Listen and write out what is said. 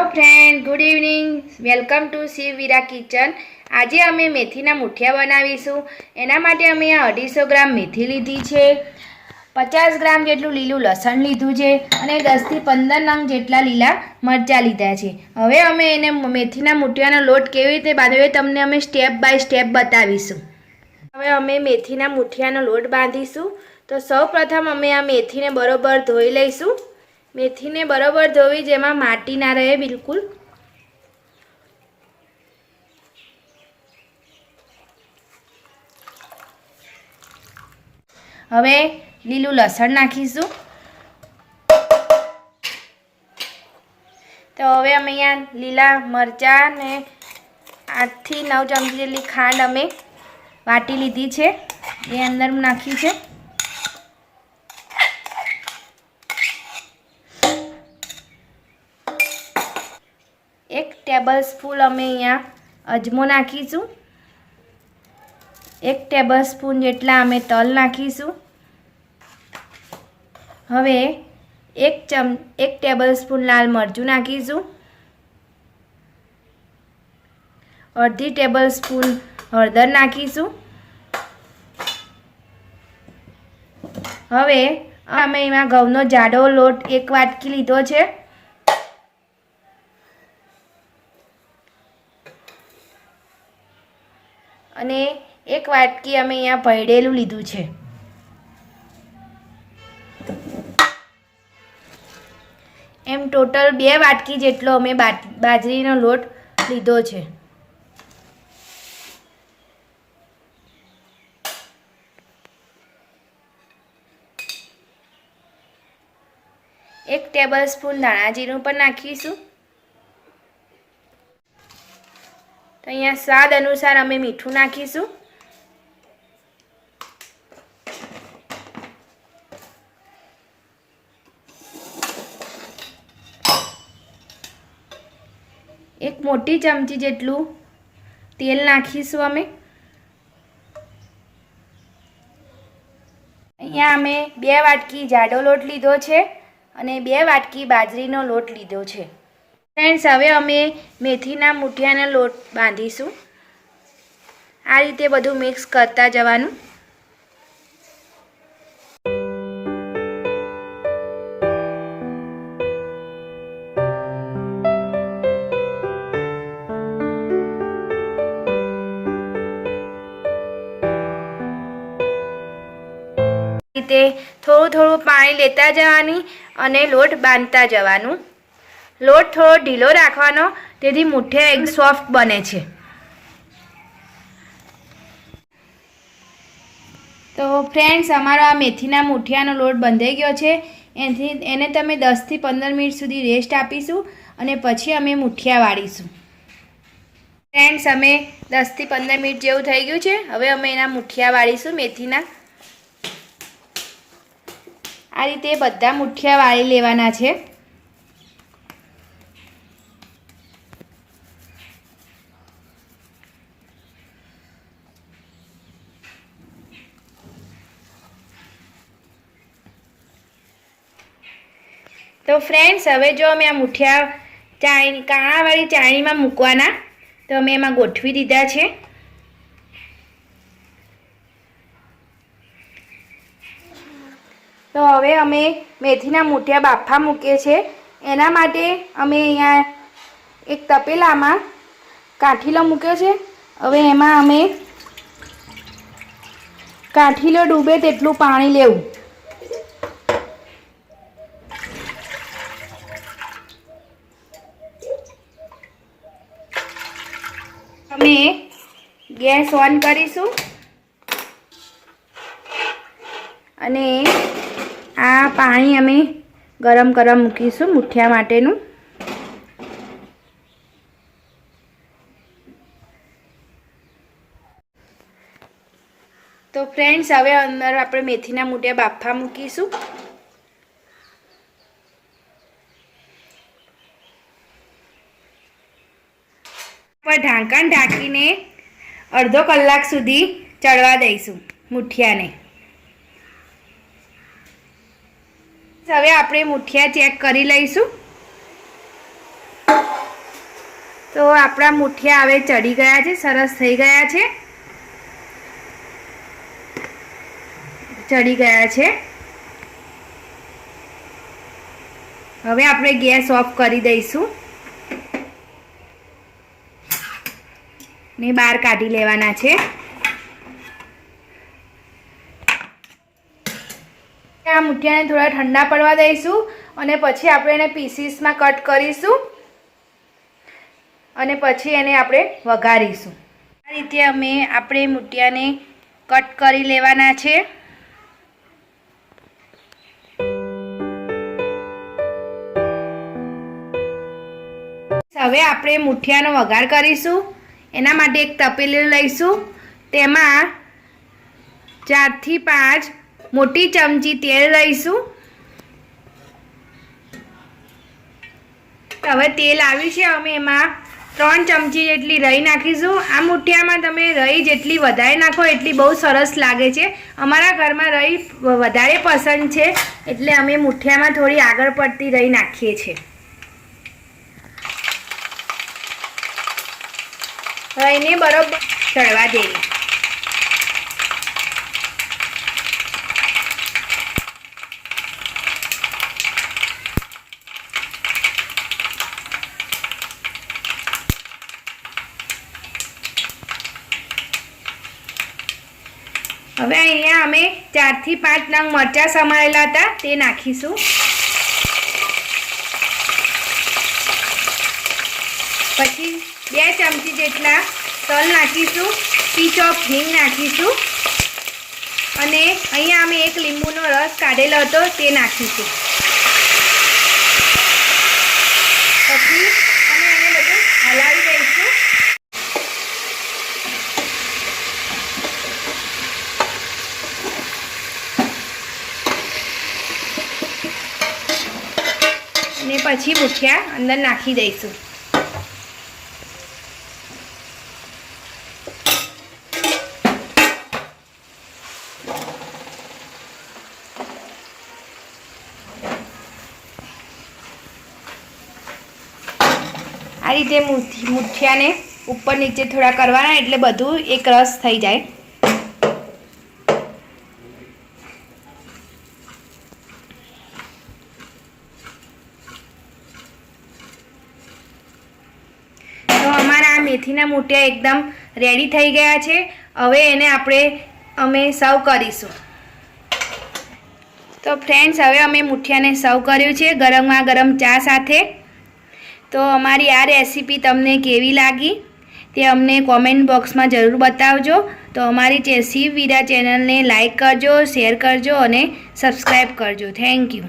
Friend, good evening. Welcome to Shivera kitchen. आज अमे मेथीना मुठिया बनावीशुं। एना माटे अमे 250 ग्राम मेथी लीधी छे, 50 ग्राम जेटलुं लीलुं लसण लीधुं छे अने 10 થી 15 नंग जेटला लीला मरचा लीधा छे। हवे अमे एने मेथीना मुठियानो लोट केवी रीते बांधવો तमने अमे स्टेप बाय स्टेप बतावीशुं। हवे अमे मेथीना मुठियानो लोट बांधीशुं। तो सौ प्रथम अमे आ मेथीने बरोबर धोई लईशुं। मेथी ने बराबर धोवी जेमां माटी ना रहे बिल्कुल। हवे लीलू लसण नाखीशुं। तो हवे अमे अहींया लीला मरचा ने 8 થી 9 चमची जेटली खांड अमे वाटी लीधी छे ए अंदर नाखी छे। एक टेबल स्पून अमे अहींया अजमो नाखीशुं। 1 टेबल स्पून जेटला अमे तल नाखीशुं। हवे 1 टेबल स्पून लाल मरचुं नाखीशुं। अर्धी टेबल स्पून हळदर नाखीशुं। हवे अमे एमां घऊंनो जाडो लोट 1 वाटकी लीधो छे। अने 1 वाटकी अमे अहींया भळेलुं लीधुं छे। एम टोटल 2 वाटकी जेटलो अमे बाजरीनो लोट लीधो छे। एक टेबल स्पून धाणा जीरुं पण नाखीशुं। तो अहींया स्वाद अनुसार अमे मीठुं नाखीशुं। एक मोटी चमची जेटलुं तेल नाखीशुं अमे। अहींया अमे 2 वाटकी जाडो लोट लीधो छे अने 2 वाटकी बाजरीनो लोट लीधो छे। फ्रेंड्स, हवे अमे मेथीना मुठियानो लोट बांधीशुं। आ रीते बधुं मिक्स करता जवानुं। रीते थोड़ुं थोड़ुं पाणी लेता जवानी अने लोट बांधता जवानुं। लोट थोड़ो ढीलो राखवानो तेथी मुठिया एक सॉफ्ट बने छे। तो फ्रेंड्स, अमारो आ मेथीना मुठियानो लोट बंधाई गयो छे। एने तमे 10 થી 15 मिनिट सुधी रेस्ट आपीशुं अने पछी अमे मुठिया वाळीशुं। फ्रेंड्स, अमे 10 થી 15 मिनिट जेवुं थई गयुं छे। हवे अमे एना मुठिया वाळीशुं मेथीना। आ रीते बधा मुठिया वाळी लेवाना छे। तो फ्रेंड्स, हवे जो अमे आ मुठिया काणावाળી चाळणीमां मूकवाना। तो अमे एमां गोठवी दीधा छे। तो हवे अमे मेथीना मुठिया बाफा मूकीए छे। एना माटे अमे अहींया एक तपेलामां काठीलो मूक्यो छे। हवे एमां अमे काठीलो डूबे तेटલું पाणी लेवुं। अमे गैस ऑन करीशुं अने आ पाणी अमे गरम करवा मूकीशुं मुठिया माटेनुं। तो फ्रेंड्स, हवे अंदर आपणे मेथीना मुठिया बाफा मूकीशुं। पर ढांकण ढांकीने अर्धो कलाक सुधी चढ़वा दईशुं मुठियाने। हवे आपणे मुठिया चेक करी लईशुं। તો આપણા મુઠિયા હવે ચડી ગયા છે, સરસ થઈ ગયા છે, ચડી ગયા છે. હવે આપણે ગેસ ઓફ કરી દઈશું ને બહાર કાઢી લેવાના છે. આ મુઠિયાને થોડા ઠંડા પડવા દઈશું અને પછી આપણે એને પીસીસમાં કટ કરીશું અને પછી એને આપણે વઘારીશું. આ રીતે આપણે મુઠિયાને કટ કરી લેવાના છે. હવે આપણે મુઠિયાનો વઘાર કરીશું. એના માટે એક તપેલું લઈશું. તેમાં 4 થી 5 મોટી ચમચી તેલ લઈશું. હવે તેલ આવ્યું છે, અમે એમાં 3 ચમચી જેટલી રાઈ નાખીશું. આ મુઠિયામાં તમે રાઈ જેટલી વધારે નાખો એટલી બહુ સરસ લાગે છે. અમારા ઘરમાં રાઈ વધારે પસંદ છે એટલે અમે મુઠિયામાં થોડી આગળ પડતી રાઈ નાખીએ છીએ. રાઈને બરોબર ચડવા દેવી. હવે અહીંયા અમે 4 થી 5 નંગ મરચાં સમારેલા હતા તે નાખીશું. પછી 2 ચમચી જેટલા તલ નાખીશું. પીચ ઓફ હિંગ નાખીશું અને અહીંયા અમે 1 લીંબુનો રસ કાઢેલો હતો તે નાખીશું. પછી અમે એને બધું હલાવી દઈશું. અને પછી મુઠિયા અંદર નાખી દઈશું. આ રીતે મુઠિયાને ઉપર નીચે થોડા કરવાના એટલે બધું એક રસ થઈ જાય. તો અમારા મેથીના મુઠિયા એકદમ રેડી થઈ ગયા છે. હવે એને અમે સર્વ કરીશું. તો ફ્રેન્ડ્સ, હવે અમે મુઠિયાને સર્વ કર્યું છે ગરમમાં ગરમ ચા સાથે. તો અમારી આ રેસીપી તમને કેવી લાગી તે અમને કોમેન્ટ બોક્સમાં જરૂર બતાવજો. તો અમારી શિવવીરા ચેનલને લાઈક કરજો, શેર કરજો અને સબસ્ક્રાઈબ કરજો. Thank you.